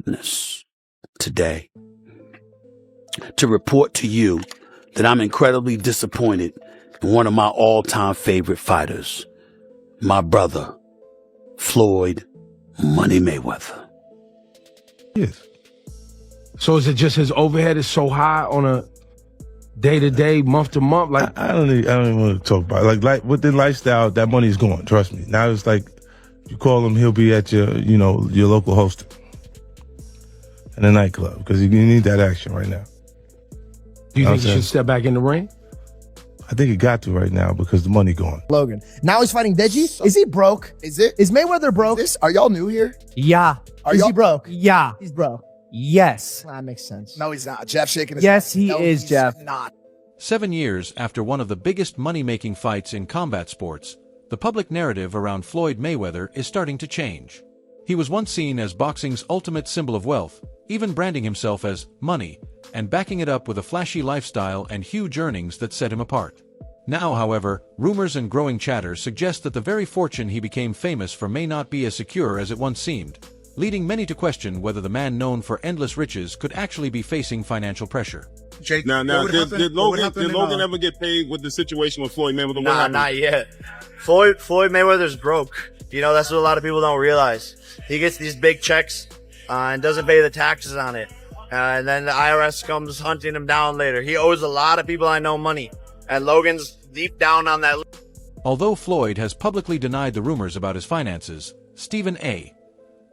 witness today to report to you that I'm incredibly disappointed in one of my all-time favorite fighters, my brother, Floyd Money Mayweather. Yes. So is it just his overhead is so high on a day-to-day, month-to-month? Like I don't even want to talk about it. Like with the lifestyle, that money's gone. Trust me. Now it's like you call him, he'll be at your local hosting in a nightclub because you need that action right now. Do you think he should step back in the ring? I think he got to right now because the money gone. Logan. Now he's fighting Deji. Is he broke? Is Mayweather broke? Are y'all new here? Yeah. Is he broke? Yeah. He's broke. Yes. That makes sense. No, he's not. Jeff shaking his Yes, head. he No, is, he's Jeff. Not. 7 years after one of the biggest money-making fights in combat sports, the public narrative around Floyd Mayweather is starting to change. He was once seen as boxing's ultimate symbol of wealth, even branding himself as money, and backing it up with a flashy lifestyle and huge earnings that set him apart. Now, however, rumors and growing chatter suggest that the very fortune he became famous for may not be as secure as it once seemed, leading many to question whether the man known for endless riches could actually be facing financial pressure. Jake, now, did Logan ever get paid with the situation with Floyd Mayweather? Nah, not yet. Floyd Mayweather's broke. You know, that's what a lot of people don't realize. He gets these big checks and doesn't pay the taxes on it. And then the IRS comes hunting him down later. He owes a lot of people I know money. And Logan's deep down on that. Although Floyd has publicly denied the rumors about his finances, Stephen A.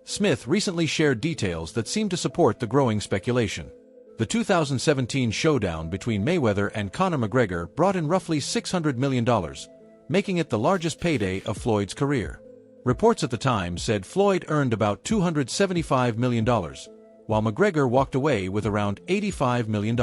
Smith recently shared details that seem to support the growing speculation. The 2017 showdown between Mayweather and Conor McGregor brought in roughly $600 million, making it the largest payday of Floyd's career. Reports at the time said Floyd earned about $275 million, while McGregor walked away with around $85 million.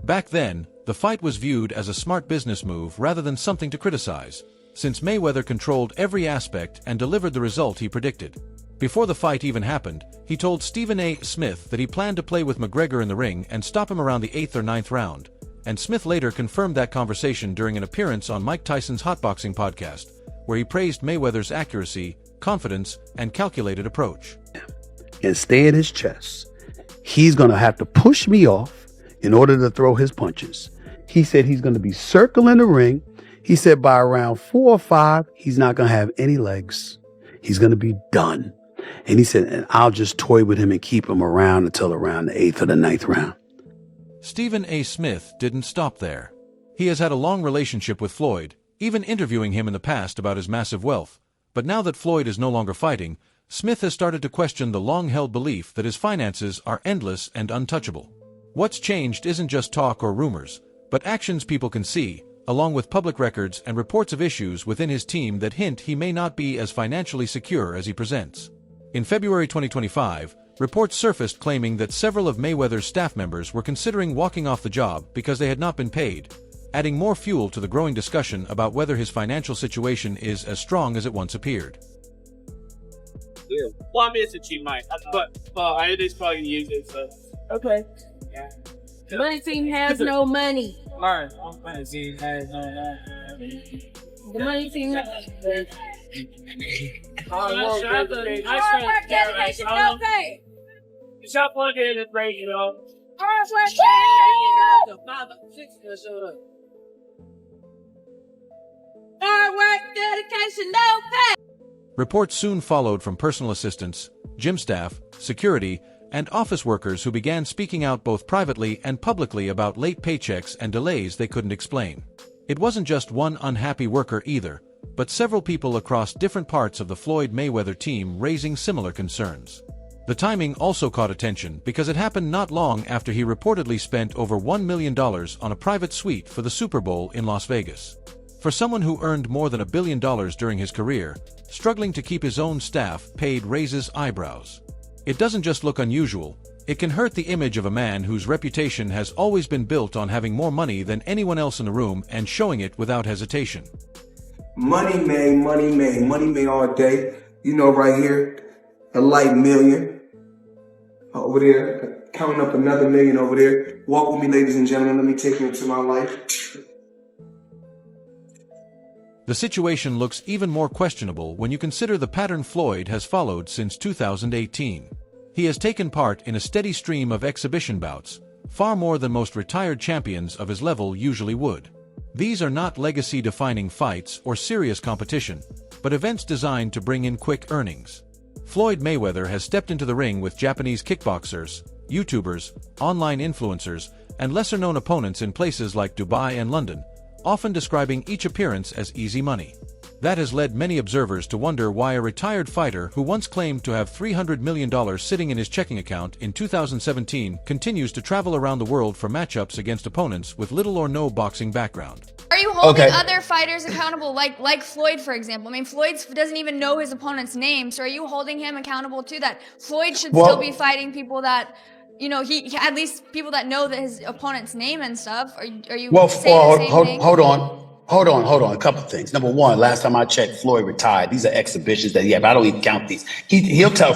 Back then, the fight was viewed as a smart business move rather than something to criticize, since Mayweather controlled every aspect and delivered the result he predicted. Before the fight even happened, he told Stephen A. Smith that he planned to play with McGregor in the ring and stop him around the 8th or 9th round, and Smith later confirmed that conversation during an appearance on Mike Tyson's Hotboxing podcast, where he praised Mayweather's accuracy, confidence, and calculated approach. And stay at his chest. He's going to have to push me off in order to throw his punches. He said he's going to be circling the ring. He said by around 4 or 5, he's not going to have any legs. He's going to be done. And he said, and I'll just toy with him and keep him around until around the 8th or the 9th round. Stephen A. Smith didn't stop there. He has had a long relationship with Floyd, even interviewing him in the past about his massive wealth. But now that Floyd is no longer fighting, Smith has started to question the long-held belief that his finances are endless and untouchable. What's changed isn't just talk or rumors, but actions people can see, along with public records and reports of issues within his team that hint he may not be as financially secure as he presents. In February 2025, reports surfaced claiming that several of Mayweather's staff members were considering walking off the job because they had not been paid, adding more fuel to the growing discussion about whether his financial situation is as strong as it once appeared. Yeah. Well, I mean, it's a cheap mic, but I just probably use it, so. Okay. Yeah. The money team has no money. Alright, the money team has no money. The money team has no money. Hard work, dedication, no pay. Shop one day in the break, you know. Hard work, dedication, no pay. Reports soon followed from personal assistants, gym staff, security, and office workers who began speaking out both privately and publicly about late paychecks and delays they couldn't explain. It wasn't just one unhappy worker either, but several people across different parts of the Floyd Mayweather team raising similar concerns. The timing also caught attention because it happened not long after he reportedly spent over $1 million on a private suite for the Super Bowl in Las Vegas. For someone who earned more than $1 billion during his career, struggling to keep his own staff paid raises eyebrows. It doesn't just look unusual, it can hurt the image of a man whose reputation has always been built on having more money than anyone else in the room and showing it without hesitation. Money made all day. You know, right here, a light million. Over there, counting up another million over there. Walk with me, ladies and gentlemen, let me take you into my life. The situation looks even more questionable when you consider the pattern Floyd has followed since 2018. He has taken part in a steady stream of exhibition bouts, far more than most retired champions of his level usually would. These are not legacy-defining fights or serious competition, but events designed to bring in quick earnings. Floyd Mayweather has stepped into the ring with Japanese kickboxers, YouTubers, online influencers, and lesser-known opponents in places like Dubai and London, often describing each appearance as easy money. That has led many observers to wonder why a retired fighter who once claimed to have $300 million sitting in his checking account in 2017 continues to travel around the world for matchups against opponents with little or no boxing background. Are you holding other fighters accountable, like Floyd, for example? I mean, Floyd doesn't even know his opponent's name, so are you holding him accountable to that? Floyd should still be fighting people that, you know, he at least people that know that his opponent's name and stuff. Are you saying the same thing? Hold on. A couple of things. Number one, last time I checked, Floyd retired. These are exhibitions that he had, but I don't even count these.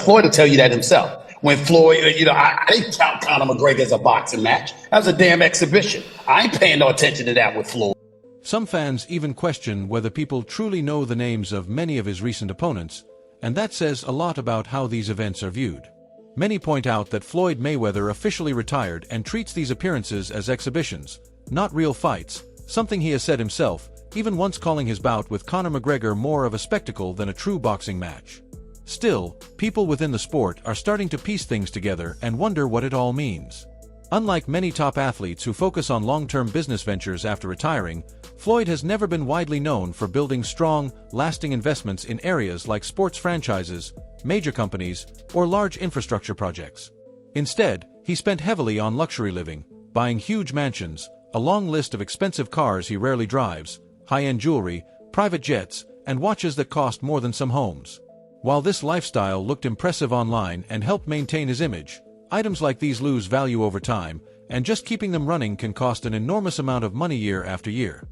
Floyd will tell you that himself. When Floyd, I didn't count Conor McGregor as a boxing match. That was a damn exhibition. I ain't paying no attention to that with Floyd. Some fans even question whether people truly know the names of many of his recent opponents, and that says a lot about how these events are viewed. Many point out that Floyd Mayweather officially retired and treats these appearances as exhibitions, not real fights, something he has said himself, even once calling his bout with Conor McGregor more of a spectacle than a true boxing match. Still, people within the sport are starting to piece things together and wonder what it all means. Unlike many top athletes who focus on long-term business ventures after retiring, Floyd has never been widely known for building strong, lasting investments in areas like sports franchises, major companies, or large infrastructure projects. Instead, he spent heavily on luxury living, buying huge mansions, a long list of expensive cars he rarely drives, high-end jewelry, private jets, and watches that cost more than some homes. While this lifestyle looked impressive online and helped maintain his image, items like these lose value over time, and just keeping them running can cost an enormous amount of money year after year.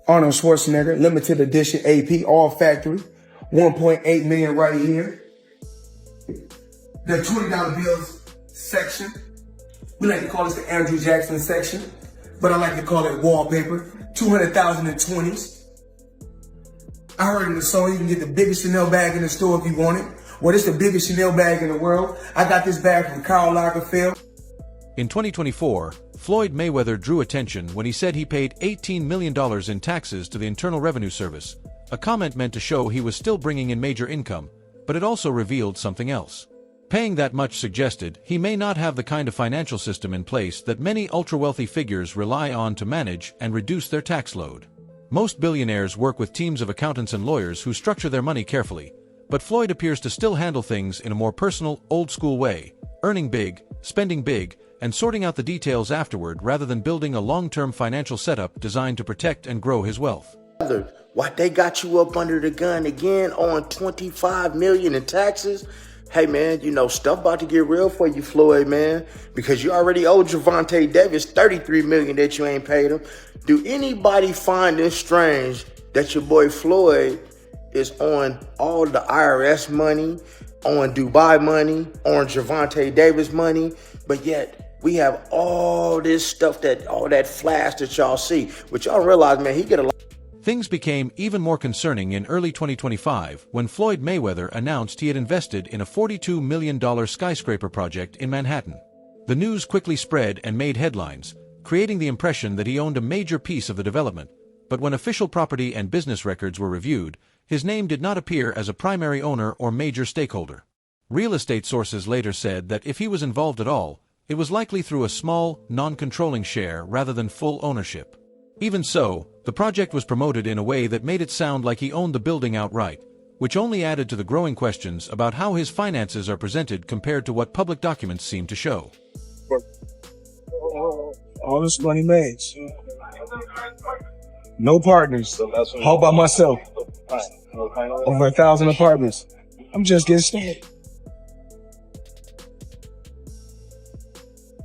Arnold Schwarzenegger, limited edition AP, all factory, 1.8 million right here. The $20 bills section. We like to call this the Andrew Jackson section, but I like to call it wallpaper. 200,000 in 20s. I heard in the song you can get the biggest Chanel bag in the store if you want it. Well, it's the biggest Chanel bag in the world. I got this bag from Karl Lagerfeld. In 2024, Floyd Mayweather drew attention when he said he paid $18 million in taxes to the Internal Revenue Service, a comment meant to show he was still bringing in major income, but it also revealed something else. Paying that much suggested he may not have the kind of financial system in place that many ultra-wealthy figures rely on to manage and reduce their tax load. Most billionaires work with teams of accountants and lawyers who structure their money carefully, but Floyd appears to still handle things in a more personal, old-school way, earning big, spending big, and sorting out the details afterward rather than building a long-term financial setup designed to protect and grow his wealth. What, they got you up under the gun again on $25 million in taxes? Hey man, you know, stuff about to get real for you, Floyd, man, because you already owe Gervonta Davis $33 million that you ain't paid him. Do anybody find this strange that your boy Floyd is on all the IRS money, on Dubai money, on Gervonta Davis money, but yet we have all this stuff, all that flash that y'all see, but y'all realize, man, he get a lot. Things became even more concerning in early 2025 when Floyd Mayweather announced he had invested in a $42 million skyscraper project in Manhattan. The news quickly spread and made headlines, creating the impression that he owned a major piece of the development, but when official property and business records were reviewed, his name did not appear as a primary owner or major stakeholder. Real estate sources later said that if he was involved at all, it was likely through a small, non-controlling share rather than full ownership. Even so, the project was promoted in a way that made it sound like he owned the building outright, which only added to the growing questions about how his finances are presented compared to what public documents seem to show. All this money made. No partners. All by myself. Over 1,000 apartments. I'm just getting started.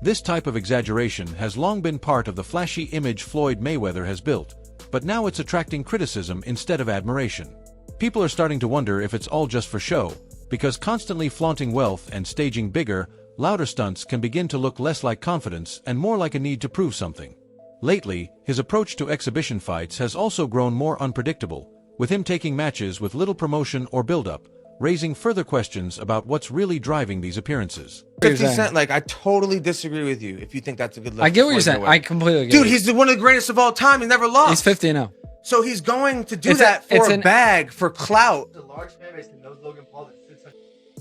This type of exaggeration has long been part of the flashy image Floyd Mayweather has built, but now it's attracting criticism instead of admiration. People are starting to wonder if it's all just for show, because constantly flaunting wealth and staging bigger, louder stunts can begin to look less like confidence and more like a need to prove something. Lately, his approach to exhibition fights has also grown more unpredictable, with him taking matches with little promotion or build-up, raising further questions about what's really driving these appearances. 50 Cent, like, I totally disagree with you if you think that's a good look. I get what you're saying. I completely get it. Dude, he's one of the greatest of all time. He never lost. He's 50 now. So he's going to do that for a bag, for clout.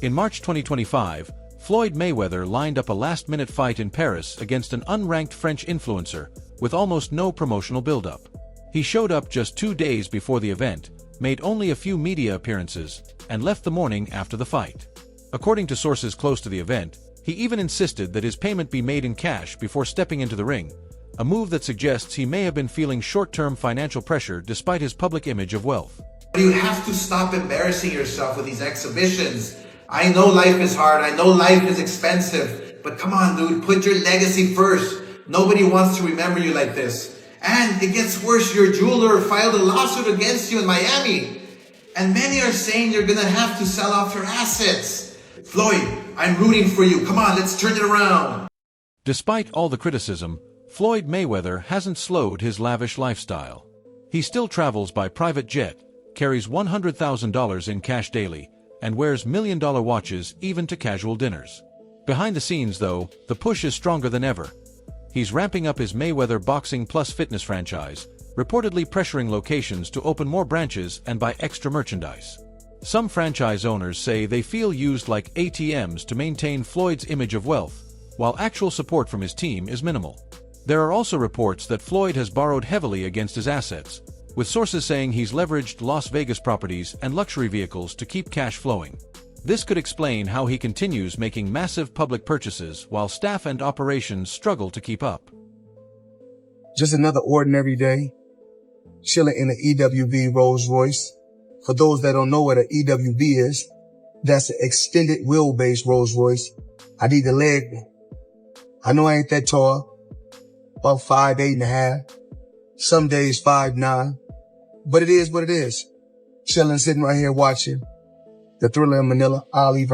In March 2025, Floyd Mayweather lined up a last-minute fight in Paris against an unranked French influencer with almost no promotional build-up. He showed up just 2 days before the event, made only a few media appearances, and left the morning after the fight. According to sources close to the event, he even insisted that his payment be made in cash before stepping into the ring, a move that suggests he may have been feeling short-term financial pressure despite his public image of wealth. You have to stop embarrassing yourself with these exhibitions. I know life is hard, I know life is expensive, but come on, dude, put your legacy first. Nobody wants to remember you like this. And it gets worse, your jeweler filed a lawsuit against you in Miami. And many are saying you're gonna have to sell off your assets. Floyd, I'm rooting for you. Come on, let's turn it around. Despite all the criticism, Floyd Mayweather hasn't slowed his lavish lifestyle. He still travels by private jet, carries $100,000 in cash daily, and wears million-dollar watches even to casual dinners. Behind the scenes, though, the push is stronger than ever. He's ramping up his Mayweather Boxing Plus fitness franchise, reportedly pressuring locations to open more branches and buy extra merchandise. Some franchise owners say they feel used like ATMs to maintain Floyd's image of wealth, while actual support from his team is minimal. There are also reports that Floyd has borrowed heavily against his assets, with sources saying he's leveraged Las Vegas properties and luxury vehicles to keep cash flowing. This could explain how he continues making massive public purchases while staff and operations struggle to keep up. Just another ordinary day, chilling in an EWV Rolls Royce. For those that don't know what an EWV is, that's an extended wheelbase Rolls Royce. I need the leg. I know I ain't that tall, about 5'8.5". Some days 5'9", but it is what it is. Chilling, sitting right here watching the Thriller in Manila, Ali.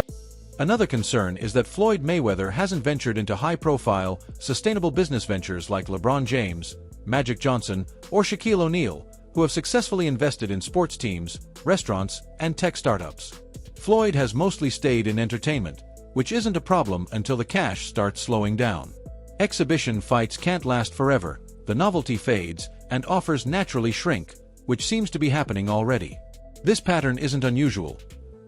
Another concern is that Floyd Mayweather hasn't ventured into high-profile, sustainable business ventures like LeBron James, Magic Johnson, or Shaquille O'Neal, who have successfully invested in sports teams, restaurants, and tech startups. Floyd has mostly stayed in entertainment, which isn't a problem until the cash starts slowing down. Exhibition fights can't last forever, the novelty fades, and offers naturally shrink, which seems to be happening already. This pattern isn't unusual.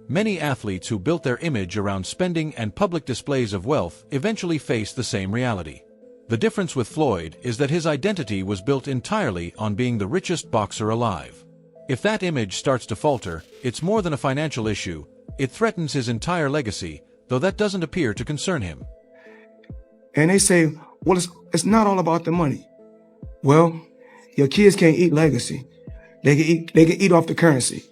Many athletes who built their image around spending and public displays of wealth eventually face the same reality. The difference with Floyd is that his identity was built entirely on being the richest boxer alive. If that image starts to falter, it's more than a financial issue, it threatens his entire legacy, though that doesn't appear to concern him. And they say, well, it's not all about the money. Well, your kids can't eat legacy. They can eat off the currency.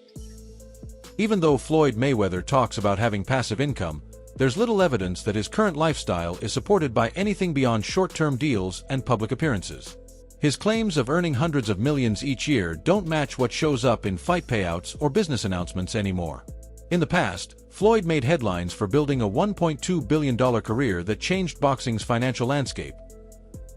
Even though Floyd Mayweather talks about having passive income, there's little evidence that his current lifestyle is supported by anything beyond short-term deals and public appearances. His claims of earning hundreds of millions each year don't match what shows up in fight payouts or business announcements anymore. In the past, Floyd made headlines for building a $1.2 billion career that changed boxing's financial landscape.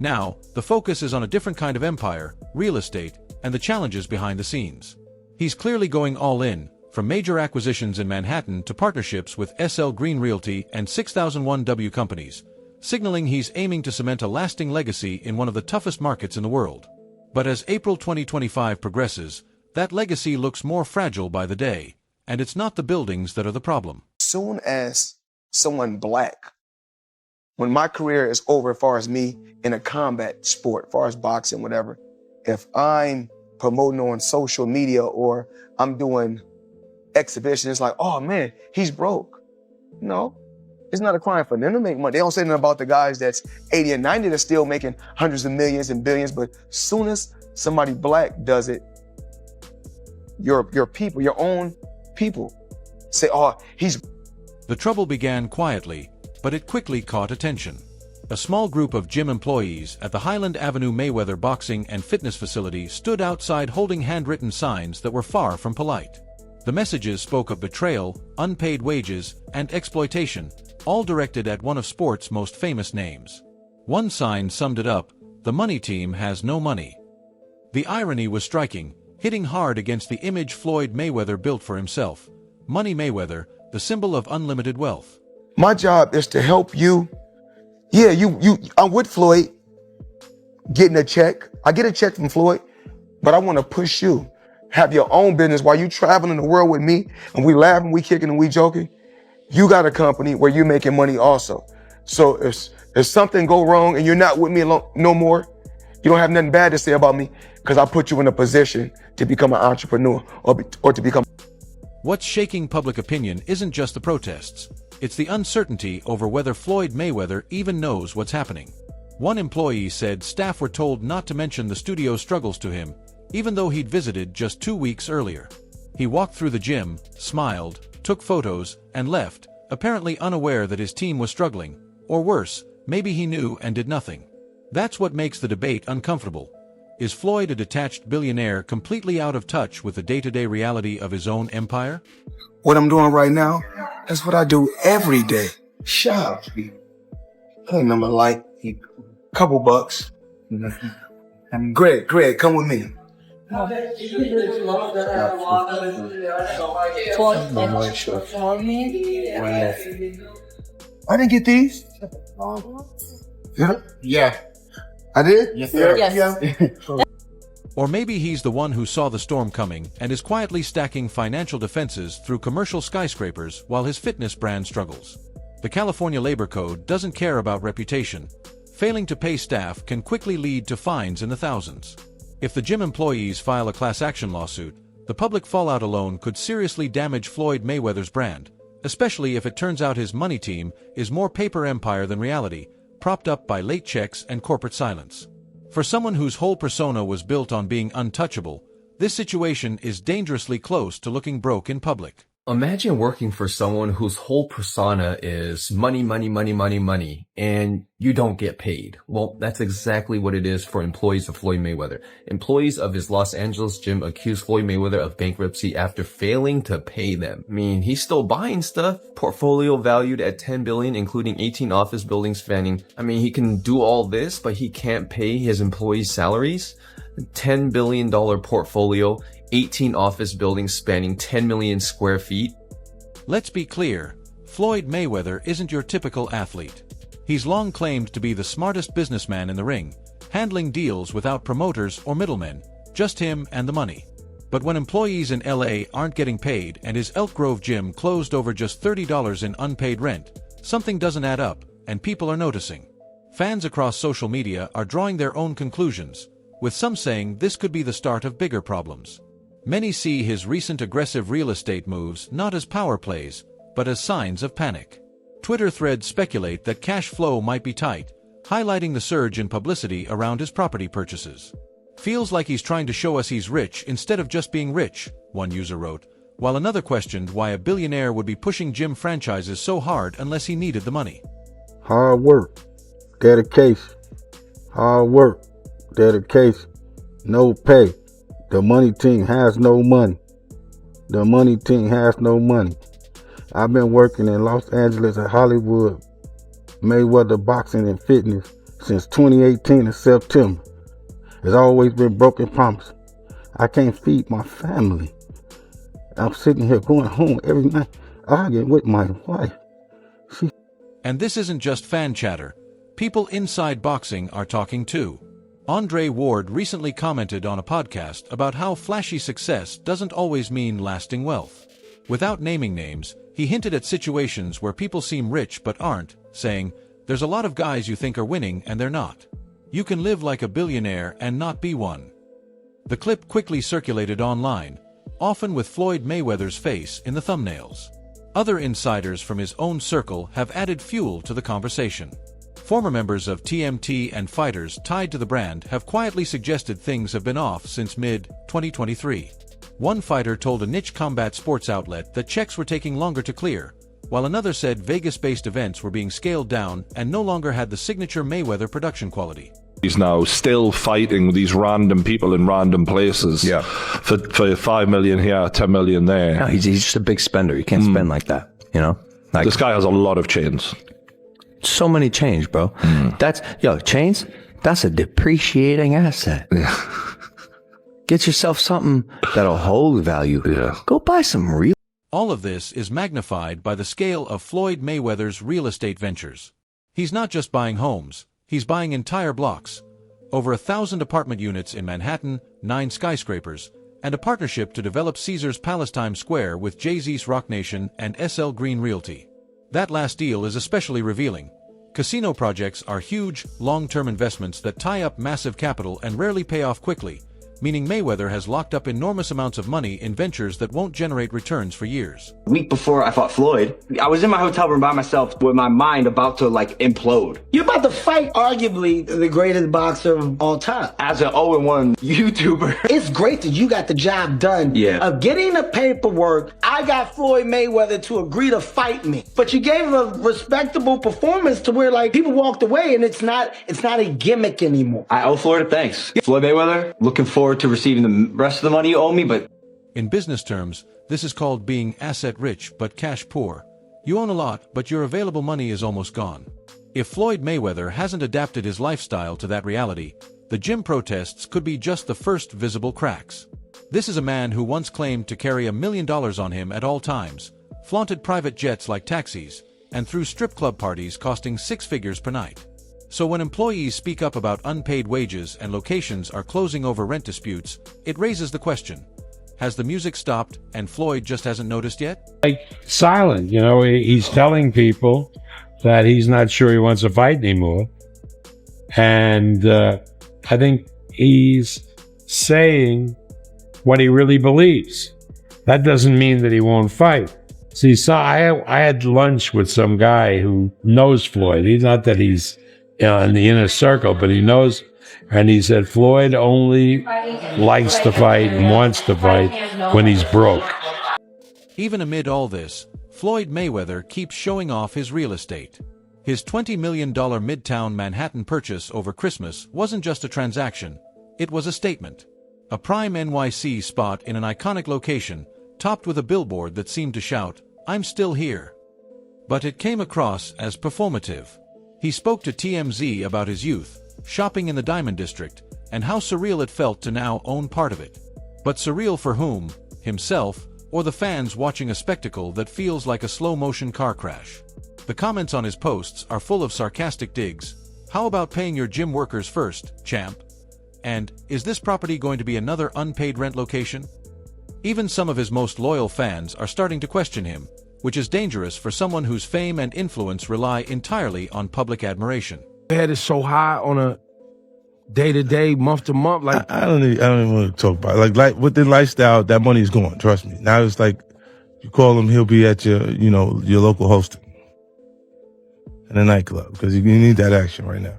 Now, the focus is on a different kind of empire, real estate, and the challenges behind the scenes. He's clearly going all in, from major acquisitions in Manhattan to partnerships with SL Green Realty and 6001W companies, signaling he's aiming to cement a lasting legacy in one of the toughest markets in the world. But as April 2025 progresses, that legacy looks more fragile by the day, and it's not the buildings that are the problem. Soon as someone black, when my career is over as far as me in a combat sport, as far as boxing, whatever, if I'm promoting on social media or I'm doing exhibitions, it's like, oh man, he's broke. No, it's not a crime for them to make money. They don't say anything about the guys that's 80 and 90 that's still making hundreds of millions and billions, but soon as somebody black does it, your people, your own people say, oh, he's... The trouble began quietly, but it quickly caught attention. A small group of gym employees at the Highland Avenue Mayweather Boxing and Fitness Facility stood outside holding handwritten signs that were far from polite. The messages spoke of betrayal, unpaid wages, and exploitation, all directed at one of sport's most famous names. One sign summed it up: the money team has no money. The irony was striking, hitting hard against the image Floyd Mayweather built for himself. Money Mayweather, the symbol of unlimited wealth. My job is to help you. Yeah, I'm with Floyd getting a check. I get a check from Floyd, but I want to push you. Have your own business while you traveling the world with me and we laughing, we kicking and we joking. You got a company where you're making money also. So if something go wrong and you're not with me no more, you don't have nothing bad to say about me because I put you in a position to become an entrepreneur or to become. What's shaking public opinion isn't just the protests. It's the uncertainty over whether Floyd Mayweather even knows what's happening. One employee said staff were told not to mention the studio's struggles to him, even though he'd visited just 2 weeks earlier. He walked through the gym, smiled, took photos, and left, apparently unaware that his team was struggling, or worse, maybe he knew and did nothing. That's what makes the debate uncomfortable. Is Floyd a detached billionaire completely out of touch with the day-to-day reality of his own empire? What I'm doing right now, that's what I do every day. Shop. Hey, number like a couple bucks. Greg, come with me. I didn't get these. Yeah. I did? Yes, sir. Yeah. Or maybe he's the one who saw the storm coming and is quietly stacking financial defenses through commercial skyscrapers while his fitness brand struggles. The California Labor Code doesn't care about reputation. Failing to pay staff can quickly lead to fines in the thousands. If the gym employees file a class action lawsuit, the public fallout alone could seriously damage Floyd Mayweather's brand, especially if it turns out his money team is more paper empire than reality, propped up by late checks and corporate silence. For someone whose whole persona was built on being untouchable, this situation is dangerously close to looking broke in public. Imagine working for someone whose whole persona is money, money, money, money, money, and you don't get paid. Well, that's exactly what it is for employees of Floyd Mayweather. Employees of his Los Angeles gym accused Floyd Mayweather of bankruptcy after failing to pay them. I mean, he's still buying stuff. Portfolio valued at $10 billion, including 18 office buildings spanning. I mean, he can do all this, but he can't pay his employees' salaries. $10 billion portfolio, 18 office buildings spanning 10 million square feet. Let's be clear, Floyd Mayweather isn't your typical athlete. He's long claimed to be the smartest businessman in the ring, handling deals without promoters or middlemen, just him and the money. But when employees in LA aren't getting paid and his Elk Grove gym closed over just $30 in unpaid rent, something doesn't add up, and people are noticing. Fans across social media are drawing their own conclusions, with some saying this could be the start of bigger problems. Many see his recent aggressive real estate moves not as power plays, but as signs of panic. Twitter threads speculate that cash flow might be tight, highlighting the surge in publicity around his property purchases. Feels like he's trying to show us he's rich instead of just being rich, one user wrote, while another questioned why a billionaire would be pushing gym franchises so hard unless he needed the money. Hard work, dedication, hard work, dedication, no pay. The money team has no money. The money team has no money. I've been working in Los Angeles and Hollywood, Mayweather boxing and fitness since 2018 in September. It's always been broken promises. I can't feed my family. I'm sitting here going home every night arguing with my wife. And this isn't just fan chatter. People inside boxing are talking too. Andre Ward recently commented on a podcast about how flashy success doesn't always mean lasting wealth. Without naming names, he hinted at situations where people seem rich but aren't, saying, "There's a lot of guys you think are winning and they're not. You can live like a billionaire and not be one." The clip quickly circulated online, often with Floyd Mayweather's face in the thumbnails. Other insiders from his own circle have added fuel to the conversation. Former members of TMT and fighters tied to the brand have quietly suggested things have been off since mid-2023. One fighter told a niche combat sports outlet that checks were taking longer to clear, while another said Vegas-based events were being scaled down and no longer had the signature Mayweather production quality. He's now still fighting these random people in random places. Yeah. For 5 million here, 10 million there. No, he's just a big spender. You can't spend like that, you know? Like, this guy has a lot of chains. So many chains, bro. Chains, that's a depreciating asset. Yeah. Get yourself something that'll hold value. Yeah. Go buy some real All of this is magnified by the scale of Floyd Mayweather's real estate ventures. He's not just buying homes, he's buying entire blocks. Over 1,000 apartment units in Manhattan, 9 skyscrapers, and a partnership to develop Caesars Palace Times Square with Jay-Z's Roc Nation and SL Green Realty. That last deal is especially revealing. Casino projects are huge, long-term investments that tie up massive capital and rarely pay off quickly, meaning Mayweather has locked up enormous amounts of money in ventures that won't generate returns for years. A week before I fought Floyd, I was in my hotel room by myself with my mind about to implode. You're about to fight arguably the greatest boxer of all time. As an 0-1 YouTuber. It's great that you got the job done of getting the paperwork. I got Floyd Mayweather to agree to fight me. But you gave a respectable performance to where people walked away and it's not a gimmick anymore. I owe Floyd a thanks. Floyd Mayweather, looking forward to receiving the rest of the money you owe me, but... In business terms, this is called being asset-rich but cash-poor. You own a lot, but your available money is almost gone. If Floyd Mayweather hasn't adapted his lifestyle to that reality, the gym protests could be just the first visible cracks. This is a man who once claimed to carry $1 million on him at all times, flaunted private jets like taxis, and threw strip club parties costing 6 figures per night. So when employees speak up about unpaid wages and locations are closing over rent disputes, it raises the question, has the music stopped and Floyd just hasn't noticed yet? Silent, he's telling people that he's not sure he wants to fight anymore. And I think he's saying what he really believes. That doesn't mean that he won't fight. See, so I had lunch with some guy who knows Floyd. He's not that he's in the inner circle, but he knows, and he said Floyd only likes to fight and wants to fight when he's broke. Even amid all this, Floyd Mayweather keeps showing off his real estate. His $20 million Midtown Manhattan purchase over Christmas wasn't just a transaction, it was a statement. A prime NYC spot in an iconic location, topped with a billboard that seemed to shout, "I'm still here." But it came across as performative. He spoke to TMZ about his youth, shopping in the Diamond District, and how surreal it felt to now own part of it. But surreal for whom? Himself, or the fans watching a spectacle that feels like a slow-motion car crash? The comments on his posts are full of sarcastic digs. How about paying your gym workers first, champ? And, is this property going to be another unpaid rent location? Even some of his most loyal fans are starting to question him, which is dangerous for someone whose fame and influence rely entirely on public admiration. Head is so high on a day-to-day, month-to-month. I don't even want to talk about it. Like with the lifestyle, that money is gone. Trust me. Now it's like you call him, he'll be at your local hosting in a nightclub because you need that action right now.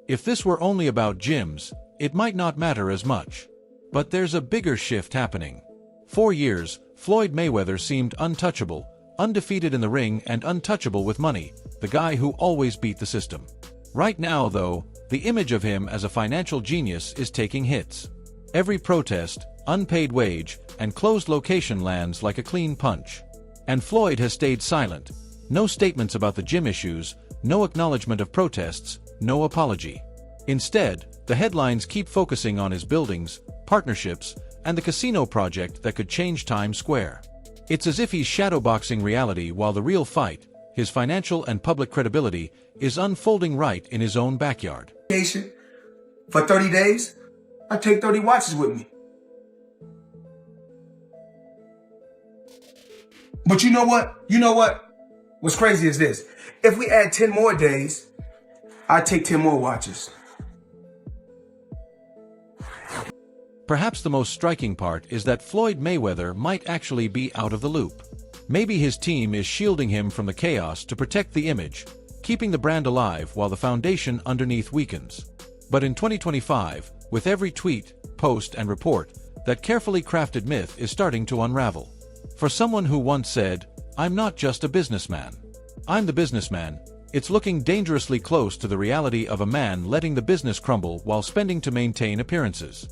If this were only about gyms, it might not matter as much. But there's a bigger shift happening. 4 years, Floyd Mayweather seemed untouchable, undefeated in the ring and untouchable with money, the guy who always beat the system. Right now, though, the image of him as a financial genius is taking hits. Every protest, unpaid wage, and closed location lands like a clean punch. And Floyd has stayed silent. No statements about the gym issues, no acknowledgement of protests, no apology. Instead, the headlines keep focusing on his buildings, partnerships, and the casino project that could change Times Square. It's as if he's shadowboxing reality while the real fight, his financial and public credibility, is unfolding right in his own backyard. For 30 days, I take 30 watches with me. But you know what? What's crazy is this. If we add 10 more days, I take 10 more watches. Perhaps the most striking part is that Floyd Mayweather might actually be out of the loop. Maybe his team is shielding him from the chaos to protect the image, keeping the brand alive while the foundation underneath weakens. But in 2025, with every tweet, post, and report, that carefully crafted myth is starting to unravel. For someone who once said, "I'm not just a businessman. I'm the businessman," it's looking dangerously close to the reality of a man letting the business crumble while spending to maintain appearances.